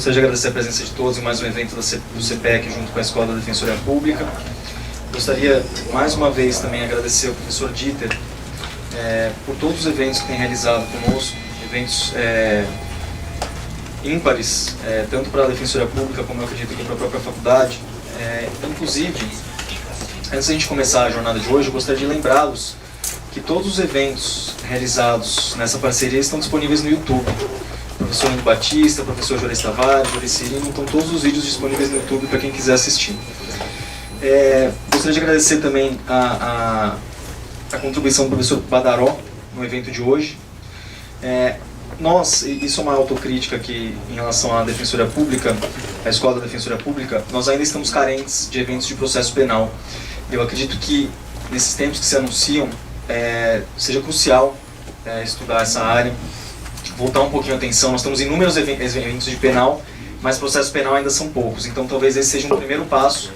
gostaria de agradecer a presença de todos em mais um evento do CPEC junto com a Escola da Defensoria Pública. Gostaria, mais uma vez, também agradecer ao professor Dieter por todos os eventos que tem realizado conosco, eventos ímpares, tanto para a Defensoria Pública como eu acredito que para a própria faculdade. Inclusive, antes de a gente começar a jornada de hoje, eu gostaria de lembrá-los que todos os eventos realizados nessa parceria estão disponíveis no YouTube. Professor Nando Batista, professor Juarez Tavares, Juarez Cirino, estão todos os vídeos disponíveis no YouTube para quem quiser assistir. Gostaria de agradecer também a contribuição do professor Badaró no evento de hoje. Nós, isso é uma autocrítica aqui em relação à Defensoria Pública, à Escola da Defensoria Pública, nós ainda estamos carentes de eventos de processo penal. Eu acredito que, nesses tempos que se anunciam, seja crucial estudar essa área, voltar um pouquinho a atenção. Nós temos inúmeros eventos de penal, mas processo penal ainda são poucos, então talvez esse seja um primeiro passo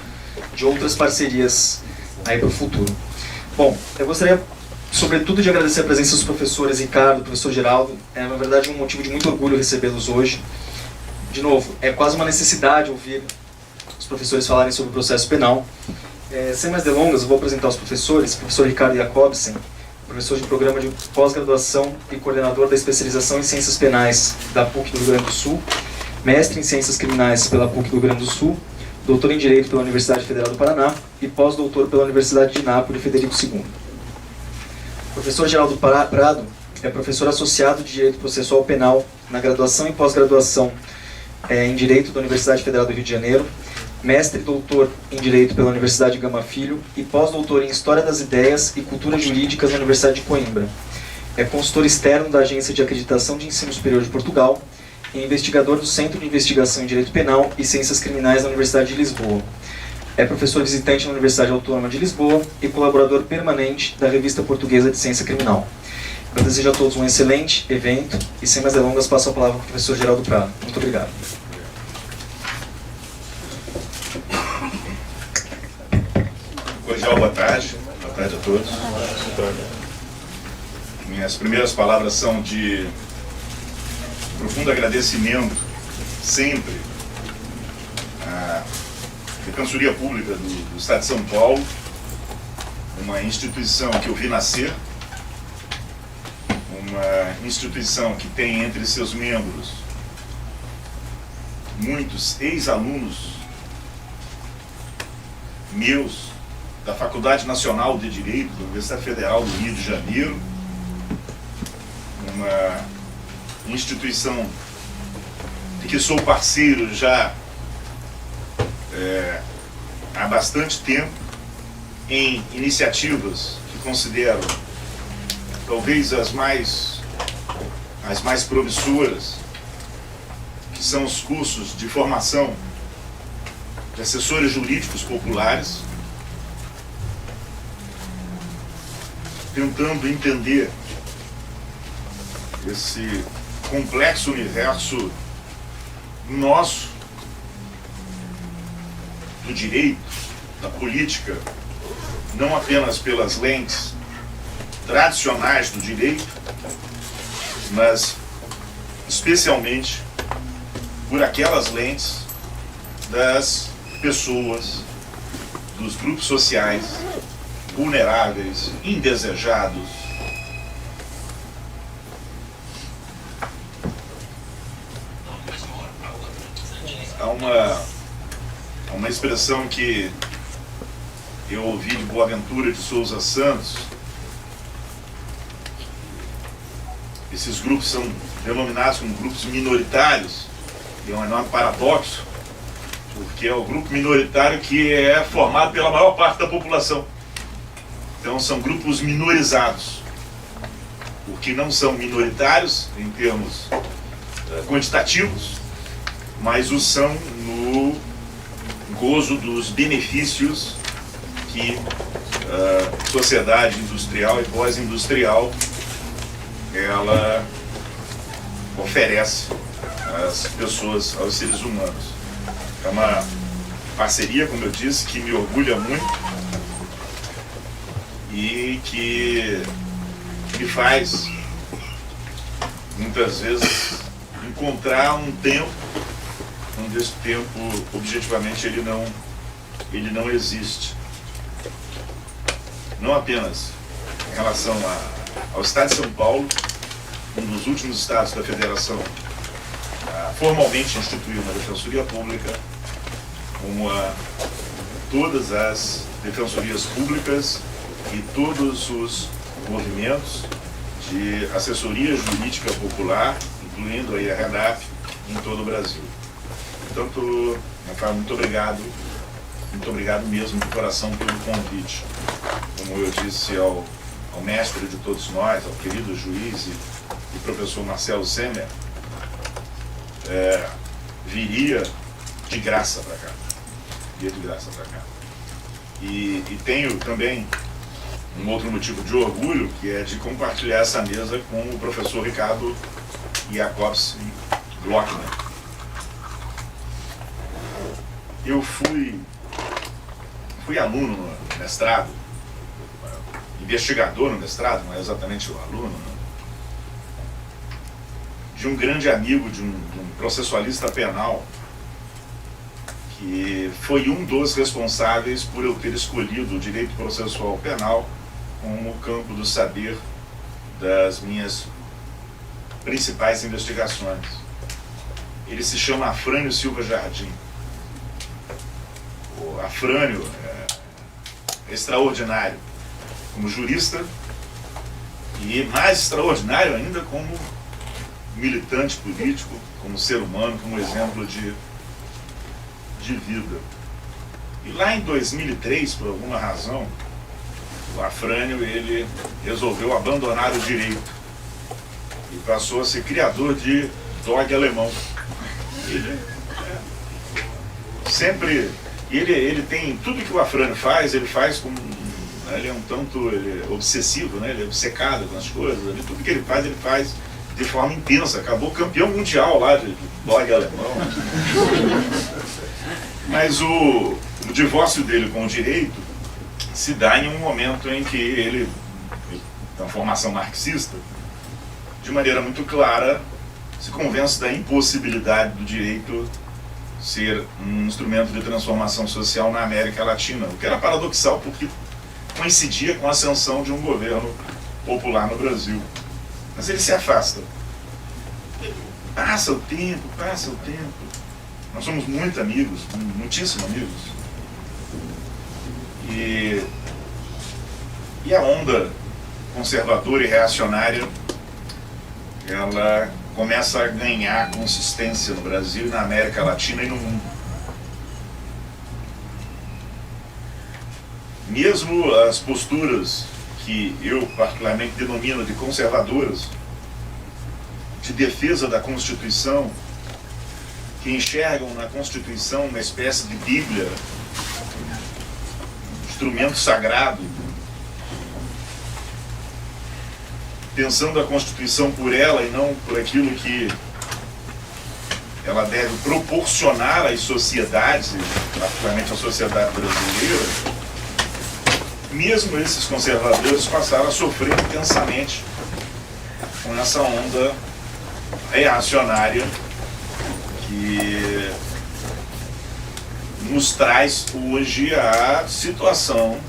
de outras parcerias aí para o futuro. Bom, eu gostaria sobretudo de agradecer a presença dos professores Ricardo, professor Geraldo. Na verdade, um motivo de muito orgulho recebê-los hoje. De novo, é quase uma necessidade ouvir os professores falarem sobre o processo penal. Sem mais delongas, eu vou apresentar os professores. Professor Ricardo Jacobsen, professor de programa de pós-graduação e coordenador da especialização em Ciências Penais da PUC do Rio Grande do Sul, mestre em Ciências Criminais pela PUC do Rio Grande do Sul, doutor em Direito pela Universidade Federal do Paraná e pós-doutor pela Universidade de Nápoles, Federico II. Professor Geraldo Prado é professor associado de Direito Processual Penal na graduação e pós-graduação em Direito da Universidade Federal do Rio de Janeiro, mestre e doutor em Direito pela Universidade Gama Filho e pós-doutor em História das Ideias e Culturas Jurídicas na Universidade de Coimbra. É consultor externo da Agência de Acreditação de Ensino Superior de Portugal e investigador do Centro de Investigação em Direito Penal e Ciências Criminais da Universidade de Lisboa. É professor visitante na Universidade Autônoma de Lisboa e colaborador permanente da Revista Portuguesa de Ciência Criminal. Eu desejo a todos um excelente evento e, sem mais delongas, passo a palavra para o professor Geraldo Prado. Muito obrigado. Cordial boa tarde a todos. Minhas primeiras palavras são de profundo agradecimento sempre à Defensoria Pública do Estado de São Paulo, uma instituição que eu vi nascer, uma instituição que tem entre seus membros muitos ex-alunos meus da Faculdade Nacional de Direito da Universidade Federal do Rio de Janeiro, uma instituição de que sou parceiro já há bastante tempo em iniciativas que considero talvez as mais promissoras, que são os cursos de formação de assessores jurídicos populares, tentando entender esse complexo universo nosso, do direito, da política, não apenas pelas lentes tradicionais do direito, mas especialmente por aquelas lentes das pessoas, dos grupos sociais vulneráveis, indesejados. Há uma expressão que eu ouvi de Boaventura de Souza Santos. Esses grupos são denominados como grupos minoritários, e é um enorme paradoxo, porque é o grupo minoritário que é formado pela maior parte da população. Então são grupos minorizados, porque não são minoritários em termos quantitativos, mas o são no gozo dos benefícios que a sociedade industrial e pós-industrial ela oferece às pessoas, aos seres humanos. É uma parceria, como eu disse, que me orgulha muito e que me faz, muitas vezes, encontrar um tempo desse tempo, objetivamente, ele não existe. Não apenas em relação ao Estado de São Paulo, um dos últimos estados da Federação a formalmente instituir uma defensoria pública, como todas as defensorias públicas e todos os movimentos de assessoria jurídica popular, incluindo aí a RENAP, em todo o Brasil. Portanto, Rafael, muito obrigado mesmo de coração pelo convite. Como eu disse ao mestre de todos nós, ao querido juiz e professor Marcelo Semer, viria de graça para cá. E tenho também um outro motivo de orgulho, que é de compartilhar essa mesa com o professor Ricardo Jacobs Glockner. Eu fui aluno no mestrado, investigador no mestrado, não é exatamente o aluno, né? De um grande amigo, de um processualista penal, que foi um dos responsáveis por eu ter escolhido o direito processual penal como campo do saber das minhas principais investigações. Ele se chama Afrânio Silva Jardim. O Afrânio é extraordinário como jurista e mais extraordinário ainda como militante político, como ser humano, como exemplo de vida. E lá em 2003, por alguma razão, o Afrânio ele resolveu abandonar o direito e passou a ser criador de dog alemão. Ele tem tudo que o Afrânio faz, ele faz com, ele é um tanto obsessivo, né? Ele é obcecado com as coisas, tudo que ele faz de forma intensa. Acabou campeão mundial lá de dog alemão. Mas o divórcio dele com o direito se dá em um momento em que ele, na formação marxista, de maneira muito clara, se convence da impossibilidade do direito ser um instrumento de transformação social na América Latina, o que era paradoxal porque coincidia com a ascensão de um governo popular no Brasil. Mas ele se afasta. Passa o tempo. Nós somos muito amigos, muitíssimo amigos. E a onda conservadora e reacionária, ela começa a ganhar consistência no Brasil, na América Latina e no mundo. Mesmo as posturas que eu particularmente denomino de conservadoras, de defesa da Constituição, que enxergam na Constituição uma espécie de Bíblia, um instrumento sagrado, pensando a Constituição por ela e não por aquilo que ela deve proporcionar às sociedades, particularmente à sociedade brasileira, mesmo esses conservadores passaram a sofrer intensamente com essa onda reacionária que nos traz hoje a situação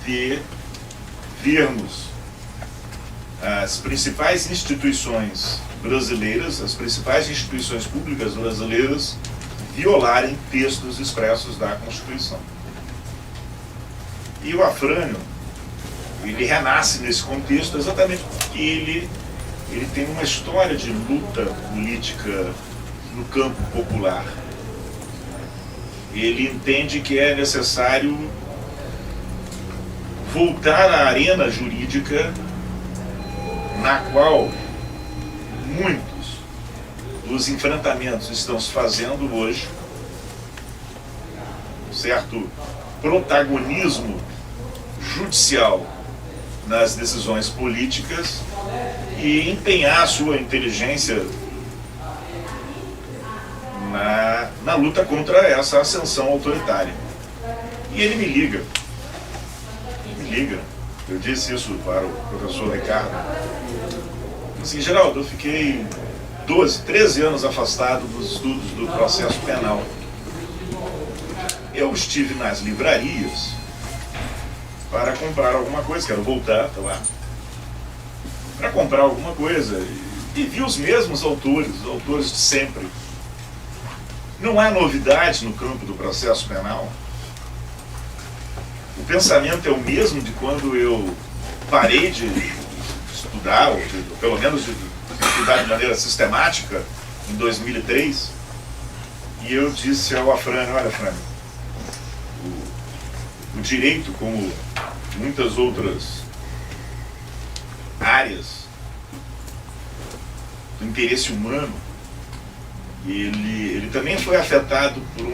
de vermos as principais instituições brasileiras, as principais instituições públicas brasileiras violarem textos expressos da Constituição. E o Afrânio, ele renasce nesse contexto exatamente porque ele tem uma história de luta política no campo popular. Ele entende que é necessário voltar à arena jurídica na qual muitos dos enfrentamentos estão se fazendo hoje, certo protagonismo judicial nas decisões políticas e empenhar a sua inteligência na luta contra essa ascensão autoritária. E ele me liga. Eu disse isso para o professor Ricardo. Assim, Geraldo, eu fiquei 12, 13 anos afastado dos estudos do processo penal. Eu estive nas livrarias para comprar alguma coisa, quero voltar, tá lá, para comprar alguma coisa, e vi os mesmos autores, os autores de sempre. Não há novidade no campo do processo penal. O pensamento é o mesmo de quando eu parei de estudar, ou pelo menos de estudar de maneira sistemática, em 2003, e eu disse ao Afrânio: olha, Afrânio, o direito, como muitas outras áreas do interesse humano, ele também foi afetado por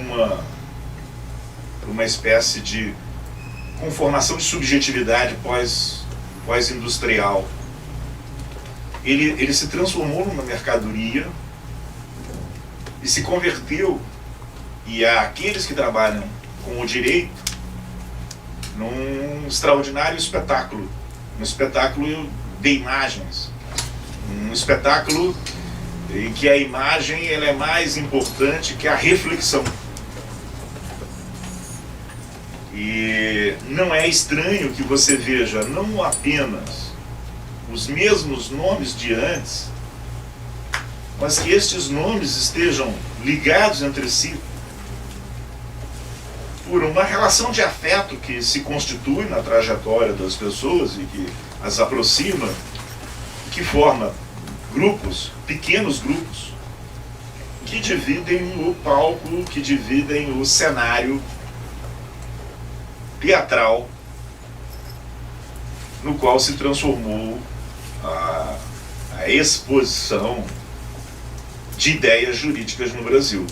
uma espécie de conformação de subjetividade pós-industrial. Ele se transformou numa mercadoria e se converteu, e aqueles que trabalham com o direito, num extraordinário espetáculo, um espetáculo de imagens, um espetáculo em que a imagem ela é mais importante que a reflexão. E não é estranho que você veja não apenas os mesmos nomes de antes, mas que estes nomes estejam ligados entre si por uma relação de afeto que se constitui na trajetória das pessoas e que as aproxima, que forma grupos, pequenos grupos, que dividem o palco, que dividem o cenário teatral no qual se transformou a exposição de ideias jurídicas no Brasil.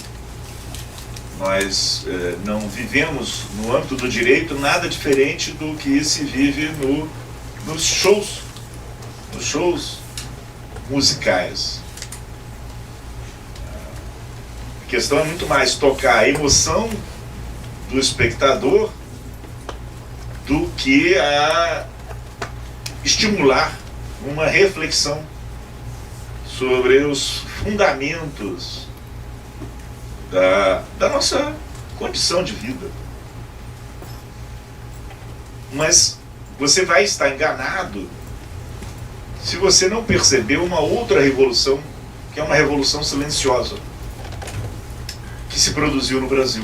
Nós não vivemos no âmbito do direito nada diferente do que se vive nos shows musicais. A questão é muito mais tocar a emoção do espectador do que a estimular uma reflexão sobre os fundamentos da nossa condição de vida. Mas você vai estar enganado se você não perceber uma outra revolução, que é uma revolução silenciosa, que se produziu no Brasil.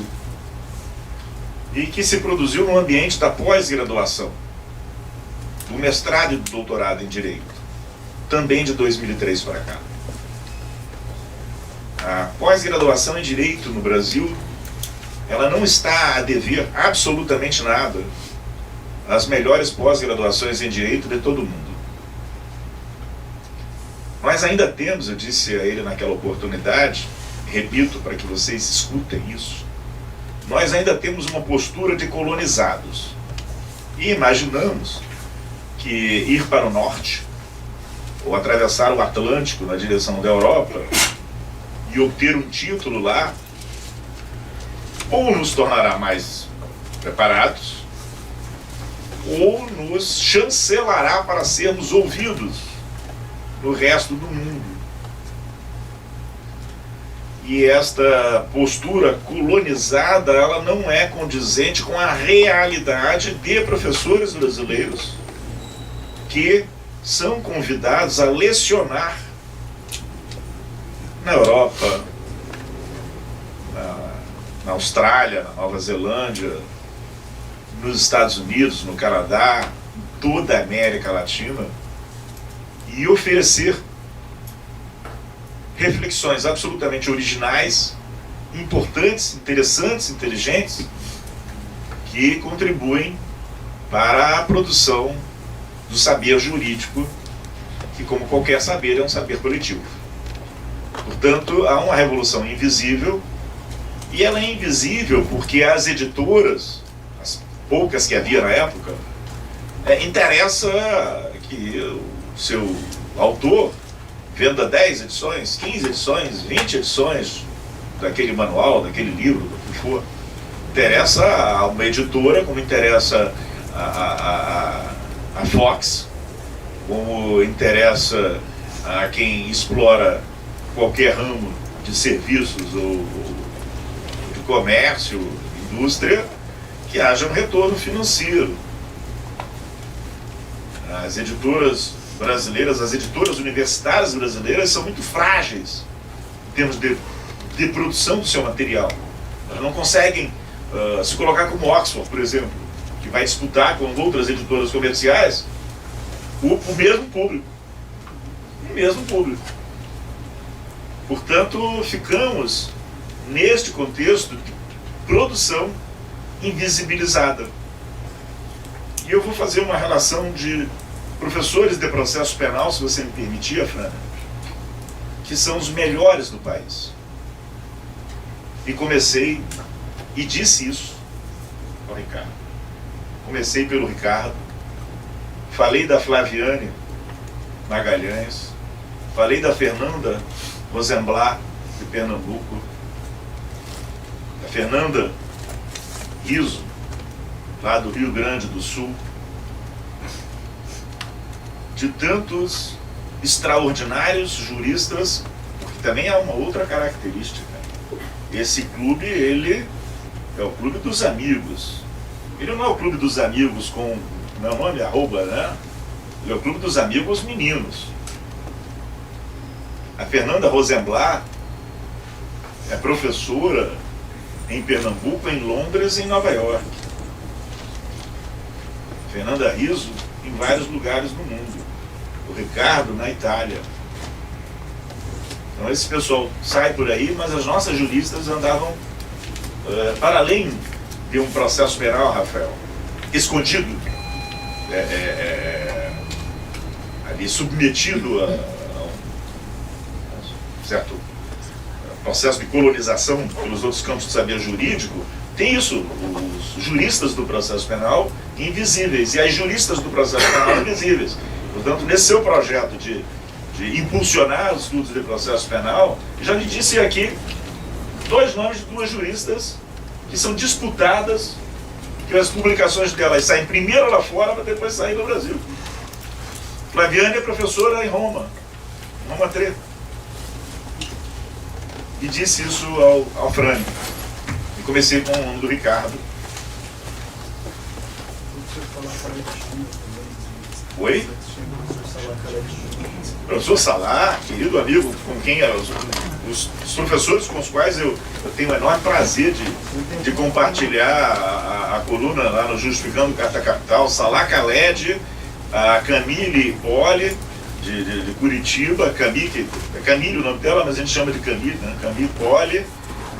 E que se produziu no ambiente da pós-graduação, do mestrado e do doutorado em Direito, também de 2003 para cá. A pós-graduação em Direito no Brasil, ela não está a dever absolutamente nada às melhores pós-graduações em Direito de todo o mundo. Nós ainda temos, eu disse a ele naquela oportunidade, repito para que vocês escutem isso, nós ainda temos uma postura de colonizados. E imaginamos que ir para o norte, ou atravessar o Atlântico na direção da Europa, e obter um título lá, ou nos tornará mais preparados, ou nos chancelará para sermos ouvidos no resto do mundo. E esta postura colonizada, ela não é condizente com a realidade de professores brasileiros que são convidados a lecionar na Europa, na Austrália, na Nova Zelândia, nos Estados Unidos, no Canadá, em toda a América Latina, e oferecer reflexões absolutamente originais, importantes, interessantes, inteligentes, que contribuem para a produção do saber jurídico, que, como qualquer saber, é um saber coletivo. Portanto, há uma revolução invisível, e ela é invisível porque as editoras, as poucas que havia na época, interessa que o seu autor venda 10 edições, 15 edições, 20 edições daquele manual, daquele livro, do que for. Interessa a uma editora, como interessa a Fox, como interessa a quem explora qualquer ramo de serviços ou de comércio, indústria, que haja um retorno financeiro. As editoras brasileiras, as editoras universitárias brasileiras são muito frágeis em termos de produção do seu material. Elas não conseguem se colocar como Oxford, por exemplo, que vai disputar com outras editoras comerciais o mesmo público. O mesmo público. Portanto, ficamos neste contexto de produção invisibilizada. E eu vou fazer uma relação de professores de processo penal, se você me permitir, Fran, que são os melhores do país. E comecei, e disse isso ao Ricardo. Comecei pelo Ricardo, falei da Flaviane Magalhães, falei da Fernanda Rosenblatt, de Pernambuco, da Fernanda Riso, lá do Rio Grande do Sul, de tantos extraordinários juristas, porque também há uma outra característica. Esse clube, ele é o clube dos amigos. Ele não é o clube dos amigos com meu nome, arroba, né? Ele é o clube dos amigos meninos. A Fernanda Rosenblatt é professora em Pernambuco, em Londres e em Nova York. Fernanda Riso em vários lugares do mundo. O Ricardo na Itália. Então esse pessoal sai por aí, mas as nossas juristas andavam para além de um processo penal, Rafael, escondido, ali submetido a um certo processo de colonização pelos outros campos do saber jurídico. Tem isso, os juristas do processo penal invisíveis e as juristas do processo penal invisíveis. Portanto, nesse seu projeto de impulsionar os estudos de processo penal, já lhe disse aqui dois nomes de duas juristas que são disputadas, que as publicações delas saem primeiro lá fora para depois sair no Brasil. Flaviane é professora em Roma 3. E disse isso ao Frank. E comecei com o nome do Ricardo. Oi? Professor Salah, querido amigo, com quem os professores com os quais eu tenho o enorme prazer de compartilhar a coluna lá no Justificando Carta Capital. Salah Khaled, a Camille Poli, de Curitiba, Camille o nome dela, mas a gente chama de Camille, né? Camille Poli,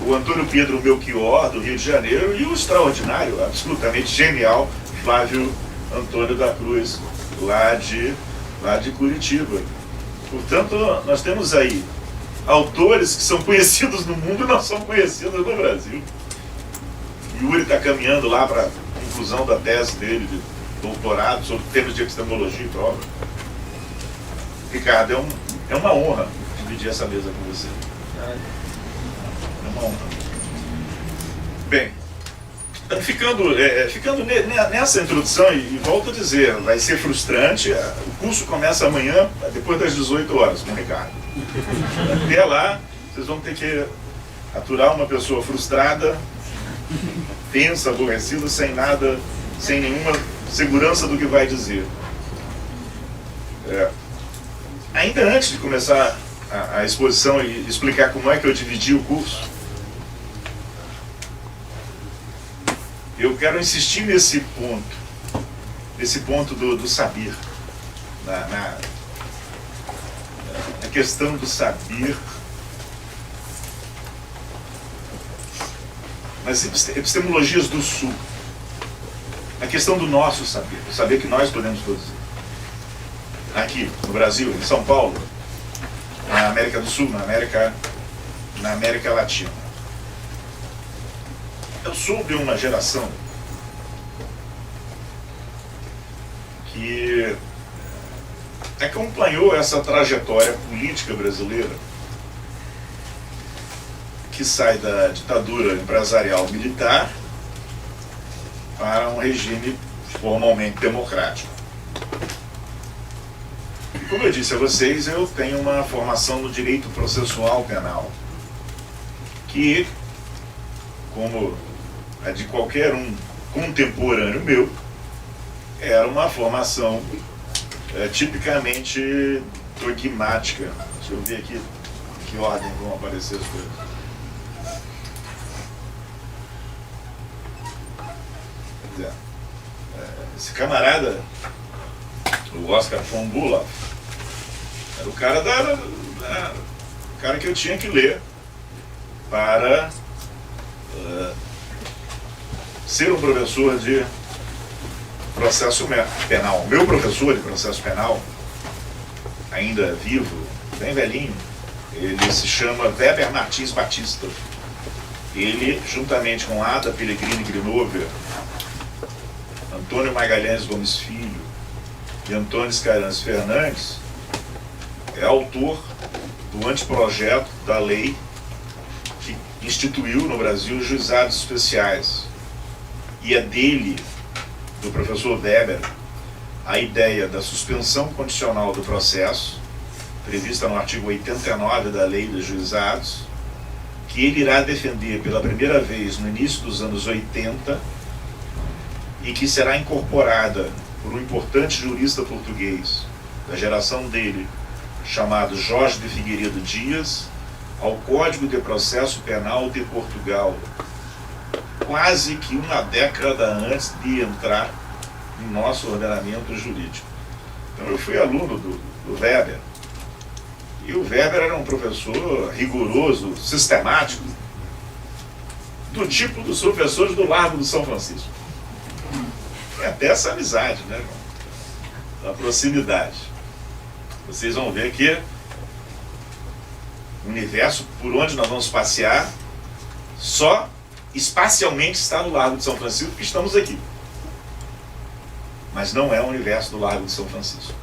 o Antônio Pedro Melchior, do Rio de Janeiro, e o extraordinário, absolutamente genial, Flávio Antônio da Cruz, lá de Curitiba. Portanto, nós temos aí autores que são conhecidos no mundo e não são conhecidos no Brasil. Yuri está caminhando lá para a conclusão da tese dele de doutorado sobre temas de epistemologia e prova. Ricardo, é uma honra dividir essa mesa com você. É uma honra. Bem, ficando nessa introdução, e volto a dizer, vai ser frustrante. O curso começa amanhã, depois das 18 horas, com o Ricardo. Até lá, vocês vão ter que aturar uma pessoa frustrada, tensa, aborrecida, sem nada, sem nenhuma segurança do que vai dizer. Ainda antes de começar a exposição e explicar como é que eu dividi o curso, eu quero insistir nesse ponto do saber, na questão do saber, nas epistemologias do Sul, a questão do nosso saber, o saber que nós podemos produzir. Aqui no Brasil, em São Paulo, na América do Sul, na América Latina. Eu sou de uma geração que acompanhou essa trajetória política brasileira, que sai da ditadura empresarial militar para um regime formalmente democrático. Como eu disse a vocês, eu tenho uma formação no direito processual penal, que, como a de qualquer um contemporâneo meu, era uma formação tipicamente dogmática. Deixa eu ver aqui em que ordem vão aparecer as coisas. Esse camarada, o Oscar von Bülow, era o cara o cara que eu tinha que ler para ser um professor de processo penal. Meu professor de processo penal, ainda vivo, bem velhinho, ele se chama Weber Martins Batista. Ele, juntamente com Ada Pellegrini Grinover, Antônio Magalhães Gomes Filho e Antônio Scaranci Fernandes, é autor do anteprojeto da lei que instituiu no Brasil os juizados especiais. E é dele, do professor Weber, a ideia da suspensão condicional do processo, prevista no artigo 89 da Lei dos Juizados, que ele irá defender pela primeira vez no início dos anos 80 e que será incorporada por um importante jurista português da geração dele, chamado Jorge de Figueiredo Dias, ao Código de Processo Penal de Portugal, quase que uma década antes de entrar no nosso ordenamento jurídico. Então eu fui aluno do Weber, e o Weber era um professor rigoroso, sistemático, do tipo dos professores do Largo do São Francisco. Tem até essa amizade, né, irmão? Da proximidade. Vocês vão ver que o universo por onde nós vamos passear só espacialmente está no Largo de São Francisco, porque estamos aqui. Mas não é o universo do Largo de São Francisco.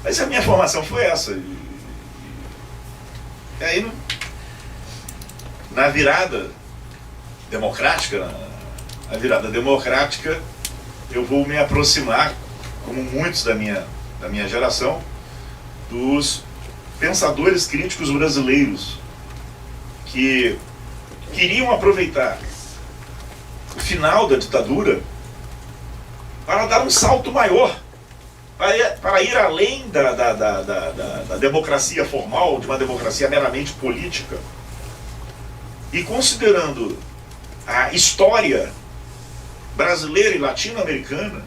Mas a minha formação foi essa. E aí, na virada democrática, eu vou me aproximar, como muitos da minha geração, dos pensadores críticos brasileiros que queriam aproveitar o final da ditadura para dar um salto maior, para ir além da democracia formal, de uma democracia meramente política, e considerando a história brasileira e latino-americana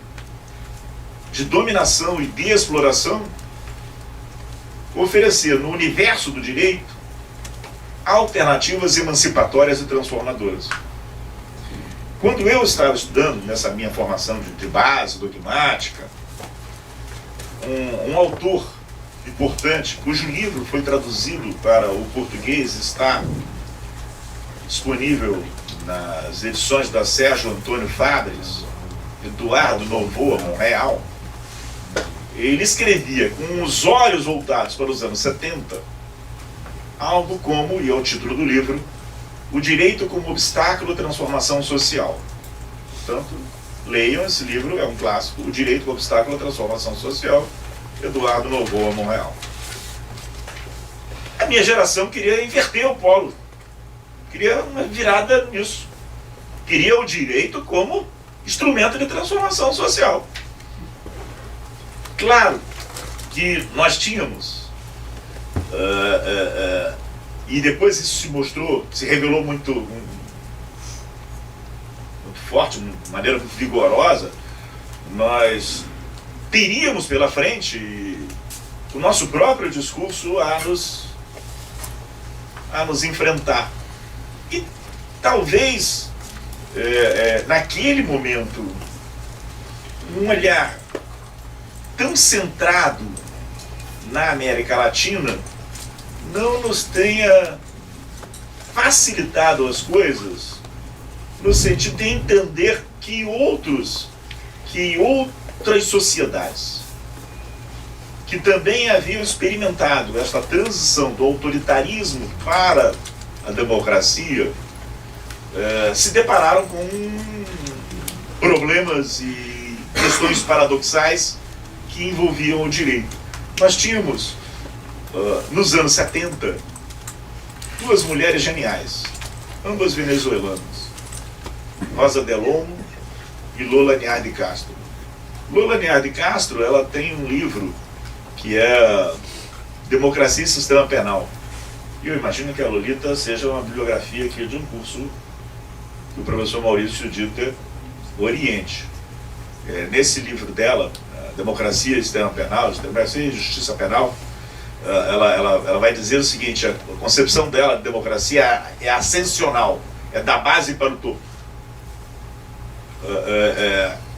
de dominação e de exploração, oferecer no universo do direito alternativas emancipatórias e transformadoras. Quando eu estava estudando, nessa minha formação de base dogmática, um autor importante, cujo livro foi traduzido para o português, está disponível nas edições da Sérgio Antônio Fabres, Eduardo Novoa Monreal. Ele escrevia com os olhos voltados para os anos 70, algo como, e é o título do livro, O Direito como Obstáculo à Transformação Social. Portanto, leiam esse livro, é um clássico, O Direito como Obstáculo à Transformação Social, Eduardo Novoa Monreal. A minha geração queria inverter o polo, queria uma virada nisso. Queria o direito como instrumento de transformação social. Claro que nós tínhamos, e depois isso se mostrou, se revelou muito forte, de maneira muito vigorosa, nós teríamos pela frente o nosso próprio discurso a nos enfrentar. E talvez, naquele momento, um olhar tão centrado na América Latina não nos tenha facilitado as coisas, no sentido de entender que outras sociedades que também haviam experimentado esta transição do autoritarismo para a democracia se depararam com problemas e questões paradoxais que envolviam o direito. Nós tínhamos, nos anos 70, duas mulheres geniais, ambas venezuelanas, Rosa Delonmo e Lola Añar de Castro. Lola Añar de Castro, ela tem um livro que é Democracia e Sistema Penal. E eu imagino que a Lolita seja uma bibliografia aqui de um curso que o professor Maurício Dieter oriente. Nesse livro dela, Democracia e Sistema Penal, Democracia e Justiça Penal, ela vai dizer o seguinte: a concepção dela de democracia é ascensional, é da base para o topo,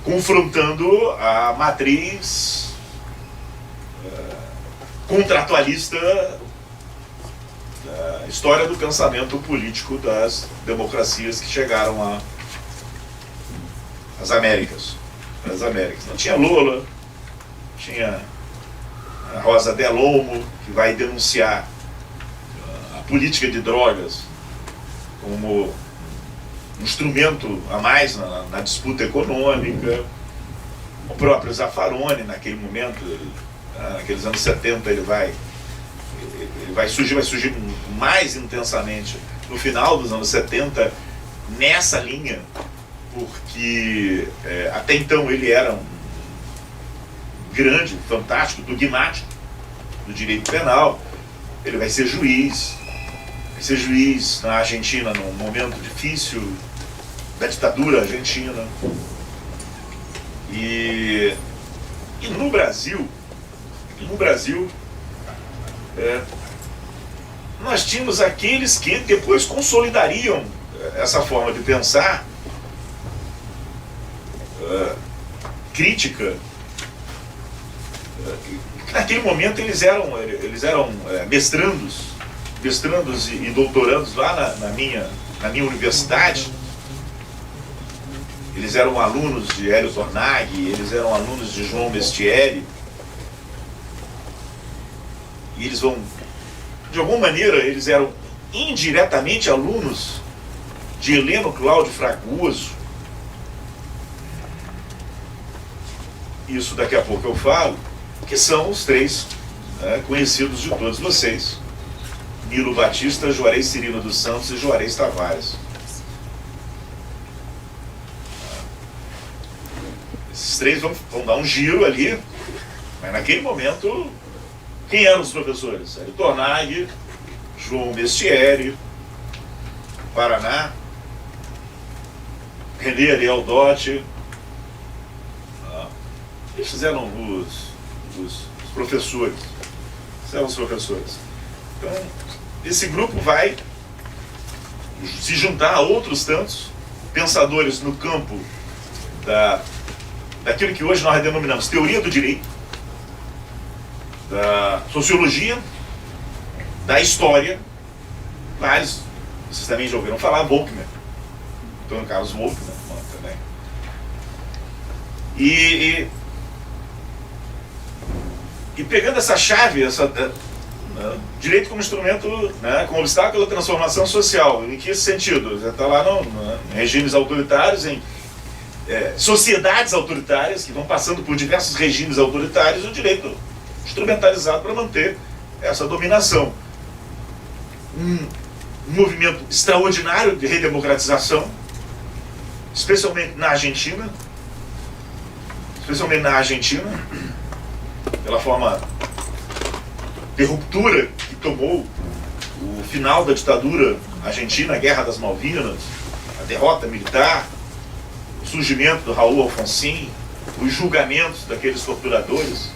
confrontando a matriz contratualista da história do pensamento político das democracias que chegaram às Américas. Não tinha Lola, tinha a Rosa Delonmo, que vai denunciar a política de drogas como um instrumento a mais na disputa econômica. O próprio Zaffaroni, naquele momento, naqueles anos 70, ele vai surgir mais intensamente no final dos anos 70 nessa linha, porque até então ele era um grande, fantástico, dogmático do direito penal. Ele vai ser juiz na Argentina num momento difícil da ditadura argentina. E no Brasil, nós tínhamos aqueles que depois consolidariam essa forma de pensar crítica. Naquele momento eles eram mestrandos e doutorandos lá na minha universidade. Eles eram alunos de Hélio Tornaghi, eles eram alunos de João Mestieri. E eles vão, de alguma maneira, eles eram indiretamente alunos de Heleno Cláudio Fragoso. Isso daqui a pouco eu falo, que são os três conhecidos de todos vocês: Nilo Batista, Juarez Cirino dos Santos e Juarez Tavares. Esses três vão dar um giro ali, mas naquele momento, quem eram os professores? Hélio Tornaghi, João Mestieri, Paraná, René Ariel Dotti. Eles fizeram os professores. Então, esse grupo vai se juntar a outros tantos pensadores no campo daquilo que hoje nós denominamos teoria do direito, da sociologia, da história. Vários, vocês também já ouviram falar, Volkmer, Antônio Carlos Volkmer também. E pegando essa chave, direito como instrumento, como obstáculo à transformação social. Em que sentido? Já está lá em regimes autoritários, em sociedades autoritárias que vão passando por diversos regimes autoritários, o direito instrumentalizado para manter essa dominação. Um movimento extraordinário de redemocratização, especialmente na Argentina, pela forma de ruptura que tomou o final da ditadura argentina, a Guerra das Malvinas, a derrota militar, o surgimento do Raul Alfonsín, os julgamentos daqueles torturadores,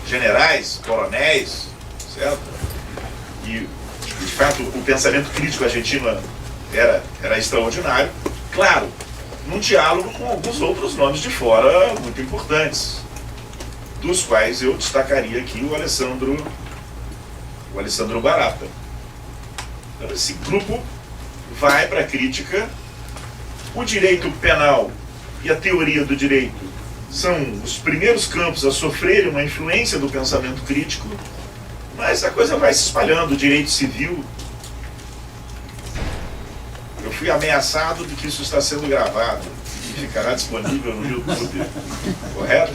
generais, coronéis, certo? E, de fato, o pensamento crítico argentino era extraordinário, claro, num diálogo com alguns outros nomes de fora muito importantes, dos quais eu destacaria aqui o Alessandro Barata. Então, esse grupo vai para a crítica. O direito penal e a teoria do direito são os primeiros campos a sofrerem uma influência do pensamento crítico, mas a coisa vai se espalhando. O direito civil, eu fui ameaçado de que isso está sendo gravado e ficará disponível no YouTube, correto?